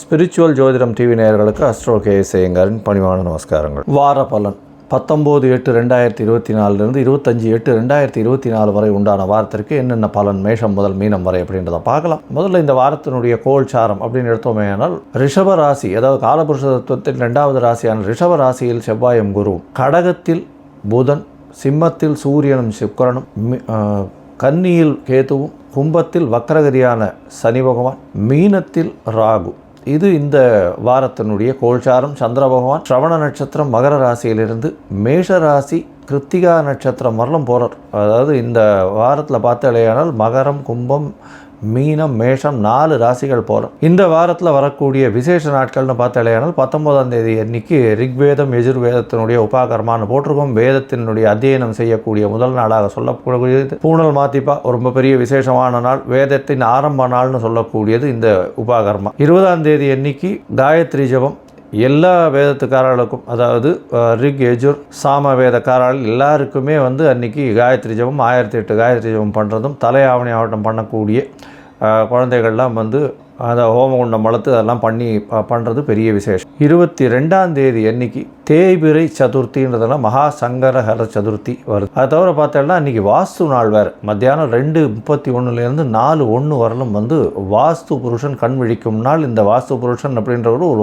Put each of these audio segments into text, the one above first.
Spiritual ஜோதிடம் TV நேயர்களுக்கு astro KS ஐயங்காரின் பணிவான நமஸ்காரங்கள். வார பலன் 19/8/2024 25/8/2024 வரை உண்டான வாரத்திற்கு என்னென்ன பலன் மேஷம் முதல் மீனம் வரை அப்படின்றத பார்க்கலாம். முதல்ல இந்த வாரத்தினுடைய கோல்சாரம் அப்படின்னு எடுத்தோமே ஆனால் ரிஷப ராசி, அதாவது காலபுருஷ தத்துவத்தின் 2வது ராசியான ரிஷப ராசியில் செவ்வாயும் குருவும், கடகத்தில் புதன், சிம்மத்தில் சூரியனும் சுக்கிரனும், கன்னியில் கேதுவும், கும்பத்தில் வக்ரகதியான சனி பகவான், மீனத்தில் ராகு. இது இந்த வாரத்தினுடைய கோல்சாரம். சந்திர பகவான் ஸ்ரவண நட்சத்திரம் மகர ராசியிலிருந்து மேஷ ராசி கிருத்திகா நட்சத்திரம் வரலும் போகிறார். அதாவது இந்த வாரத்தில் பார்த்தாலேயானால் மகரம், கும்பம், மீனம், மேஷம் 4 ராசிகள் போகிறோம். இந்த வாரத்தில் வரக்கூடிய விசேஷ நாட்கள்னு பார்த்தாலேயானால் 19ஆம் தேதி அன்னைக்கு ரிக்வேதம் யஜுர்வேதத்தினுடைய உபாகர்மான்னு போட்டிருக்கோம். வேதத்தினுடைய அத்தியனம் செய்யக்கூடிய முதல் நாளாக சொல்லக்கூடியது பூனல் மாத்திப்பா, ரொம்ப பெரிய விசேஷமான நாள், வேதத்தின் ஆரம்ப நாள்னு சொல்லக்கூடியது இந்த உபாகர்மா. 20ஆம் தேதி அன்னைக்கு காயத்ரி ஜபம் எல்லா வேதத்துக்காரர்களுக்கும், அதாவது ரிக் யஜுர் சாம வேதக்காரர்கள் எல்லாருக்குமே அன்றைக்கி காயத்ரி ஜபம் 1008 காயத்ரி ஜபம் பண்ணுறதும், தலையாவணி ஆவட்டம் பண்ணக்கூடிய குழந்தைகள்லாம் அந்த ஹோமகுண்டம் வளர்த்து அதெல்லாம் பண்ணுறது பெரிய விசேஷம். 22ஆம் தேதி அன்னைக்கு தேய்பிரை சதுர்த்தின்றதெல்லாம் மகா சங்கரஹர சதுர்த்தி வருது. அது தவிர பார்த்தோம்னா அன்றைக்கி வாஸ்து நாள் வேறு. மத்தியானம் 2:31 4:1 வரலும் வாஸ்து புருஷன் கண் விழிக்கும் நாள். இந்த வாஸ்து புருஷன் அப்படின்றவர் ஒரு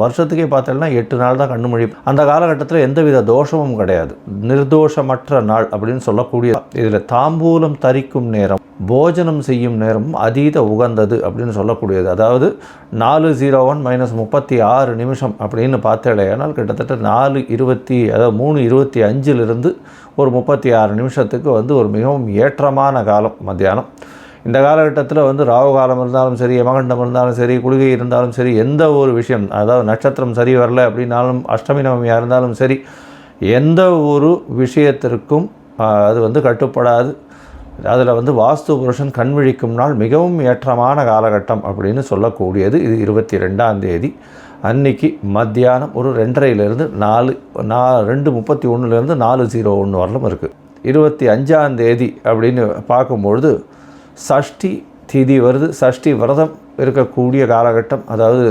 வருஷத்துக்கே பார்த்தோம்னா 8 நாள் தான் கண்ணு விழிப்பு. அந்த காலகட்டத்தில் எந்தவித தோஷமும் கிடையாது, நிர்தோஷமற்ற நாள் அப்படின்னு சொல்லக்கூடிய. இதில் தாம்பூலம் தரிக்கும் நேரம், போஜனம் செய்யும் நேரமும் அதீத உகந்தது அப்படின்னு சொல்லக்கூடியது. அதாவது 4:01 - 36 நிமிஷம் அப்படின்னு பார்த்தேனால் கிட்டத்தட்ட 3:25 ஒரு 36 நிமிஷத்துக்கு ஒரு மிகவும் ஏற்றமான காலம் மத்தியானம். இந்த காலகட்டத்தில் ராகு காலம் இருந்தாலும் சரி, யமகண்டம் இருந்தாலும் சரி, குளிகை இருந்தாலும் சரி, எந்த ஒரு விஷயம், அதாவது நட்சத்திரம் சரி வரல அப்படின்னாலும், அஷ்டமி நவமியாக இருந்தாலும் சரி, எந்த ஒரு விஷயத்திற்கும் அது கட்டுப்படாது. அதில் வாஸ்து புருஷன் கண்விழிக்கும் நாள் மிகவும் ஏற்றமான காலகட்டம் அப்படின்னு சொல்லக்கூடியது. இது 22ஆம் தேதி அன்னைக்கு மத்தியானம் ஒரு 2:30 2:31 4:01 வரலும் இருக்குது. 25ஆம் தேதி அப்படின்னு பார்க்கும்பொழுது சஷ்டி திதி வருது. சஷ்டி விரதம் இருக்கக்கூடிய காலகட்டம். அதாவது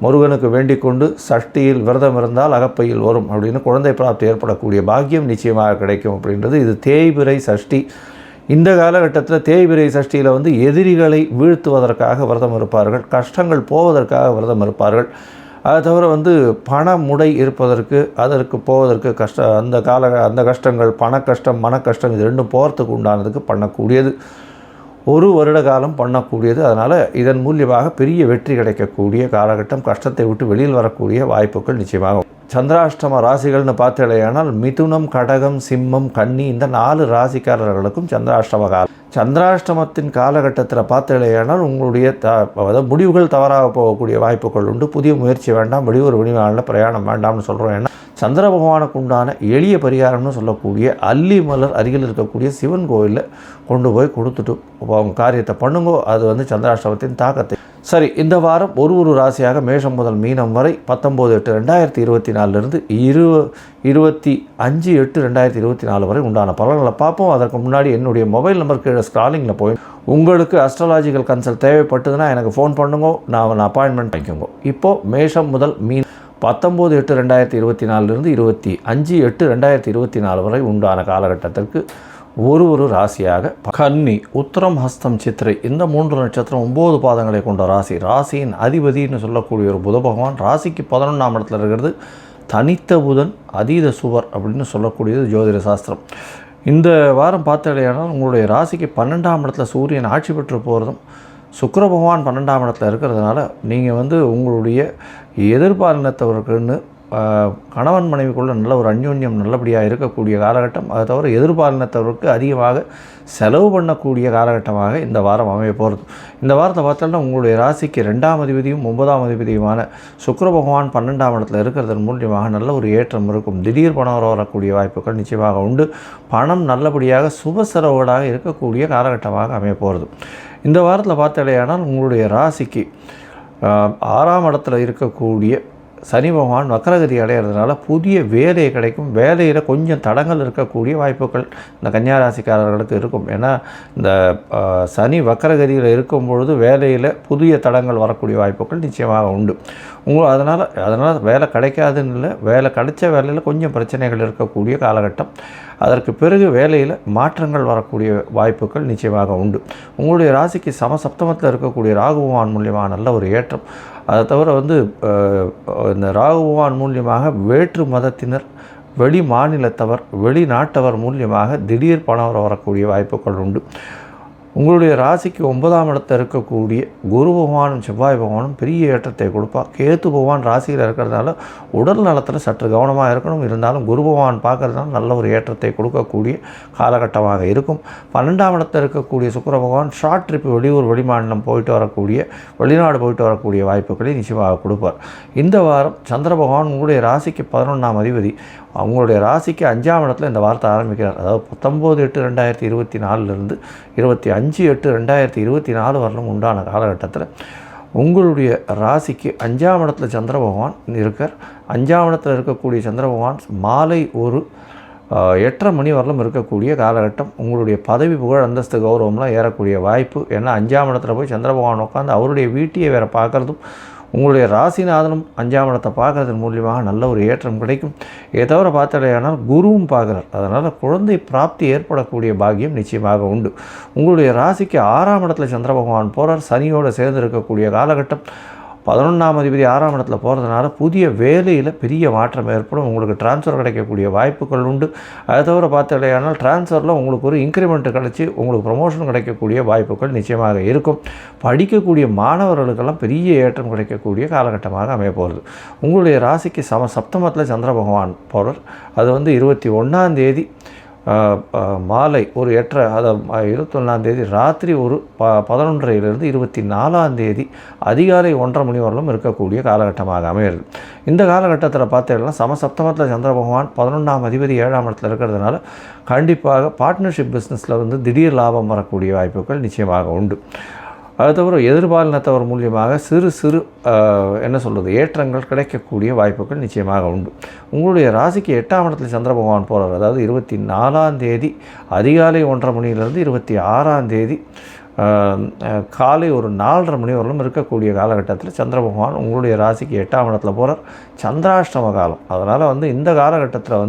முருகனுக்கு வேண்டிக் கொண்டு சஷ்டியில் விரதம் இருந்தால் அகப்பையில் வரும் அப்படின்னு குழந்தை பிராப்தி ஏற்படக்கூடிய பாக்கியம் நிச்சயமாக கிடைக்கும் அப்படின்றது. இது தேய்பிரை சஷ்டி. இந்த காலகட்டத்தில் தேய்பிரை சஷ்டியில் எதிரிகளை வீழ்த்துவதற்காக விரதம் இருப்பார்கள், கஷ்டங்கள் போவதற்காக விரதம் இருப்பார்கள். அதை தவிர பணமுடை இருப்பதற்கு, அதற்கு போவதற்கு அந்த கஷ்டங்கள், பண கஷ்டம், மன கஷ்டம், இது ரெண்டும் போகிறதுக்கு உண்டானதுக்கு பண்ணக்கூடியது. 1 வருட காலம் பண்ணக்கூடியது. அதனால் இதன் மூலியமாக பெரிய வெற்றி கிடைக்கக்கூடிய காலகட்டம். கஷ்டத்தை விட்டு வெளியில் வரக்கூடிய வாய்ப்புகள் நிச்சயமாக. சந்திராஷ்டம ராசிகள்னு பார்த்தேனால் மிதுனம், கடகம், சிம்மம், கன்னி இந்த 4 ராசிக்காரர்களுக்கும் சந்திராஷ்டம காலம். சந்திராஷ்டமத்தின் காலகட்டத்தில் பார்த்தேனால் உங்களுடைய முடிவுகள் தவறாக போகக்கூடிய வாய்ப்புகள் உண்டு. புதிய முயற்சி வேண்டாம், வெளியூர் வெளிநாளில் பிரயாணம் வேண்டாம்னு சொல்கிறோம். ஏன்னா சந்திர பகவானுக்கு உண்டான எளிய பரிகாரம்னு சொல்லக்கூடிய அல்லி மலர் அருகில் இருக்கக்கூடிய சிவன் கோயிலில் கொண்டு போய் கொடுத்துட்டு அவங்க காரியத்தை பண்ணுங்கோ. அது சந்திராஷ்டமத்தின் தாக்கத்தை. சரி, இந்த வாரம் ஒரு ராசியாக மேஷம் முதல் மீனம் வரை 19/8/2024 25/8/2024 வரை உண்டான பலன்களை பார்ப்போம். அதற்கு முன்னாடி என்னுடைய மொபைல் நம்பர் கீழே ஸ்க்ராலிங்கில் போய் உங்களுக்கு அஸ்ட்ராலாஜிக்கல் கன்சல்ட் தேவைப்பட்டதுன்னா எனக்கு ஃபோன் பண்ணுங்க, நான் அப்பாயின்மெண்ட் வாங்கிக்கோங்க. இப்போது மேஷம் முதல் மீன் 19/8/2024 25/8/2024 வரை உண்டான காலகட்டத்திற்கு ஒரு ராசியாக கன்னி, உத்திரம், ஹஸ்தம், சித்திரை இந்த 3 நட்சத்திரம் 9 பாதங்களை கொண்ட ராசி. ராசியின் அதிபதினு சொல்லக்கூடிய ஒரு புத பகவான் ராசிக்கு 11ஆம் இடத்துல இருக்கிறது. தனித்த புதன், அதீத சுவர் அப்படின்னு சொல்லக்கூடியது ஜோதிட சாஸ்திரம். இந்த வாரம் பார்த்தாலேயானால் உங்களுடைய ராசிக்கு 12ஆம் இடத்துல சூரியன் ஆட்சி பெற்று போகிறதும், சுக்கிர பகவான் 12ஆம் இடத்துல இருக்கிறதுனால நீங்கள் உங்களுடைய எதிர்பாலினத்தவர்களுக்குன்னு கணவன் மனைவிக்குள்ள நல்ல ஒரு அந்யோன்யம் நல்லபடியாக இருக்கக்கூடிய காலகட்டம். அதை தவிர எதிர்பாலினத்தவருக்கு அதிகமாக செலவு பண்ணக்கூடிய காலகட்டமாக இந்த வாரம் அமைய போகிறது. இந்த வாரத்தை பார்த்தோம்னா உங்களுடைய ராசிக்கு 2ஆம் அதிபதியும் 9ஆம் அதிபதியுமான சுக்கிர பகவான் 12ஆம் இடத்துல இருக்கிறதன் மூலியமாக நல்ல ஒரு ஏற்றம் இருக்கும். திடீர் பணம் வரக்கூடிய வாய்ப்புகள் நிச்சயமாக உண்டு. பணம் நல்லபடியாக சுப செலவுகளாக இருக்கக்கூடிய காலகட்டமாக அமைய போகிறது. இந்த வாரத்தில் பார்த்தாலேயானால் உங்களுடைய ராசிக்கு 6ஆம் இடத்துல இருக்கக்கூடிய சனி பகவான் வக்ரகதி அடைகிறதுனால புதிய வேலை கிடைக்கும். வேலையில் கொஞ்சம் தடங்கள் இருக்கக்கூடிய வாய்ப்புகள் இந்த கன்னியாராசிக்காரர்களுக்கு இருக்கும். ஏன்னா இந்த சனி வக்ரகதியில் இருக்கும் பொழுது வேலையில் புதிய தடங்கள் வரக்கூடிய வாய்ப்புகள் நிச்சயமாக உண்டு. அதனால் வேலை கிடைக்காதுன்னு இல்லை, வேலை கிடைச்ச வேலையில் கொஞ்சம் பிரச்சனைகள் இருக்கக்கூடிய காலகட்டம். அதற்கு பிறகு வேலையில் மாற்றங்கள் வரக்கூடிய வாய்ப்புகள் நிச்சயமாக உண்டு. உங்களுடைய ராசிக்கு சமசப்தமத்தில் இருக்கக்கூடிய ராகு பகவான் மூலியமாக நல்ல ஒரு ஏற்றம். அதை தவிர இந்த ராகு பகவான் மூலியமாக வேற்று மதத்தினர், வெளி மாநிலத்தவர், வெளிநாட்டவர் மூலியமாக திடீர் பணம் வரக்கூடிய வாய்ப்புகள் உண்டு. உங்களுடைய ராசிக்கு 9ஆம் இடத்தில் இருக்கக்கூடிய குரு பகவானும் செவ்வாய் பகவானும் பெரிய ஏற்றத்தை கொடுப்பார். கேத்து பகவான் ராசியில் இருக்கிறதுனால உடல் நலத்தில் சற்று கவனமாக இருக்கணும். இருந்தாலும் குரு பகவான் பார்க்கறதுனால நல்ல ஒரு ஏற்றத்தை கொடுக்கக்கூடிய காலகட்டமாக இருக்கும். 12ஆம் இடத்தில் இருக்கக்கூடிய சுக்கிர பகவான் ஷார்ட் ட்ரிப், வெளியூர் வெளிமாநிலம் வெளிநாடு போயிட்டு வரக்கூடிய வாய்ப்புகளை நிச்சயமாக கொடுப்பார். இந்த வாரம் சந்திர பகவான் உங்களுடைய ராசிக்கு 11ஆம் அதிபதி, அவங்களுடைய ராசிக்கு 5ஆம் இடத்துல இந்த வாரத்தை ஆரம்பிக்கிறார். அதாவது 19/8/2024 25/8/2024 வரலும் உண்டான காலகட்டத்தில் உங்களுடைய ராசிக்கு 5ஆம் இடத்துல சந்திர பகவான் இருக்கார். 5ஆம் இடத்துல இருக்கக்கூடிய சந்திர பகவான் மாலை ஒரு 8:30 மணி வரலும் இருக்கக்கூடிய காலகட்டம். உங்களுடைய பதவி, புகழ், அந்தஸ்து, கௌரவம்லாம் ஏறக்கூடிய வாய்ப்பு. ஏன்னா 5ஆம் இடத்துல போய் சந்திர பகவான் உட்காந்து அவருடைய வீட்டையே வேறு பார்க்குறதும், உங்களுடைய ராசிநாதனும் 5ஆம் இடத்தை பார்க்கறதன் மூலியமாக நல்ல ஒரு ஏற்றம் கிடைக்கும். இதை தவிர பார்த்தாலேயானால் குருவும் பார்க்குறார். அதனால் குழந்தை பிராப்தி ஏற்படக்கூடிய பாக்கியம் நிச்சயமாக உண்டு. உங்களுடைய ராசிக்கு 6ஆம் இடத்துல சந்திர பகவான் போகிறார். சனியோடு சேர்ந்து இருக்கக்கூடிய காலகட்டம். 11ஆம் அதிபதி 6ஆம் இடத்துல போகிறதுனால புதிய வேலையில் பெரிய மாற்றம் ஏற்படும். உங்களுக்கு டிரான்ஸ்ஃபர் கிடைக்கக்கூடிய வாய்ப்புகள் உண்டு. அதை தவிர பார்த்தாலேயானால் டிரான்ஸ்ஃபரில் உங்களுக்கு ஒரு இன்க்ரிமெண்ட் கிடச்சி உங்களுக்கு ப்ரமோஷன் கிடைக்கக்கூடிய வாய்ப்புகள் நிச்சயமாக இருக்கும். படிக்கக்கூடிய மாணவர்களுக்கெல்லாம் பெரிய ஏற்றம் கிடைக்கக்கூடிய காலகட்டமாக அமைய போகிறது. உங்களுடைய ராசிக்கு சப்தமத்தில் சந்திர பகவான் போகிறார். அது 21ஆம் தேதி மாலை ஒரு 8:30, அதாவது 21ஆம் தேதி ராத்திரி ஒரு 11:30 24ஆம் தேதி அதிகாலை 1:30 மணி வரலும் இருக்கக்கூடிய காலகட்டமாக அமையிறது. இந்த காலகட்டத்தில் பார்த்தீங்கன்னா சமசப்தமத்தில் சந்திர பகவான் 11ஆம் அதிபதி 7ஆம் இடத்துல இருக்கிறதுனால கண்டிப்பாக பார்ட்னர்ஷிப் பிஸ்னஸில் திடீர் லாபம் வரக்கூடிய வாய்ப்புகள் நிச்சயமாக உண்டு. அது தவிர எதிர்பாலினத்தவர் மூலியமாக சிறு ஏற்றங்கள் கிடைக்கக்கூடிய வாய்ப்புகள் நிச்சயமாக உண்டு. உங்களுடைய ராசிக்கு 8ஆம் இடத்துல சந்திர பகவான் போகிறார். அதாவது 24ஆம் தேதி அதிகாலை 1:30 மணியிலிருந்து 26ஆம் தேதி காலை ஒரு 4:30 மணி வரலும் இருக்கக்கூடிய காலகட்டத்தில் சந்திர பகவான் உங்களுடைய ராசிக்கு 8ஆம் இடத்துல போகிறார். சந்திராஷ்டம காலம். அதனால் இந்த காலகட்டத்தில்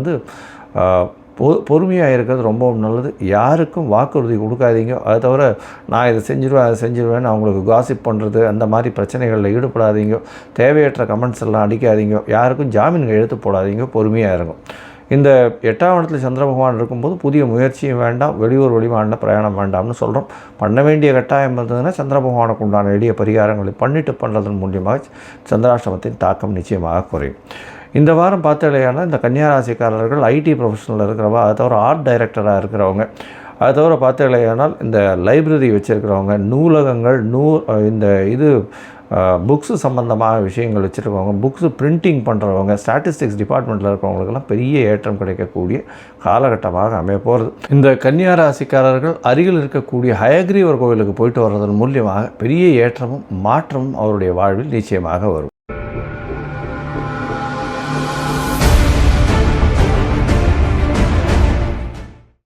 பொறுமையாக இருக்கிறது ரொம்பவும் நல்லது. யாருக்கும் வாக்குறுதி கொடுக்காதீங்க. அதை தவிர நான் இதை செஞ்சுருவேன், அதை செஞ்சுருவேன்னு அவங்களுக்கு காசிப் பண்ணுறது, அந்த மாதிரி பிரச்சனைகளில் ஈடுபடாதீங்க. தேவையற்ற கமெண்ட்ஸ் எல்லாம் அடிக்காதீங்க. யாருக்கும் ஜாமீன்கள் எழுத்து போடாதீங்க. பொறுமையாக இருக்கும். இந்த 8ஆம் இடத்துல சந்திர பகவான் இருக்கும்போது புதிய முயற்சியும் வேண்டாம், வெளியூர் வெளிமாநில பிரயாணம் வேண்டாம்னு சொல்கிறோம். பண்ண வேண்டிய கட்டாயம் இருந்ததுன்னா சந்திர பகவானுக்கு உண்டான எளிய பரிகாரங்களை பண்ணுறதன் மூலியமாக சந்திராஷ்டமத்தின் தாக்கம் நிச்சயமாக குறையும். இந்த வாரம் பார்த்தாலேயானால் இந்த கன்னியாராசிக்காரர்கள் ஐடி ப்ரொஃபஷனில் இருக்கிறவங்க, அதை தவிர ஆர்ட் டைரக்டராக இருக்கிறவங்க, அதை தவிர பார்த்தாலேயானால் இந்த லைப்ரரி வச்சுருக்கிறவங்க, நூலகங்கள், புக்ஸு சம்மந்தமான விஷயங்கள் வச்சுருக்கவங்க, புக்ஸு பிரிண்டிங் பண்ணுறவங்க, ஸ்டாட்டிஸ்டிக்ஸ் டிபார்ட்மெண்ட்டில் இருக்கிறவங்களுக்கெல்லாம் பெரிய ஏற்றம் கிடைக்கக்கூடிய காலகட்டமாக அமைய போகிறது. இந்த கன்னியாராசிக்காரர்கள் அருகில் இருக்கக்கூடிய ஹயக்ரீவர் கோவிலுக்கு போயிட்டு வர்றதன் மூலியமாக பெரிய ஏற்றமும் மாற்றமும் அவருடைய வாழ்வில் நிச்சயமாக வரும்.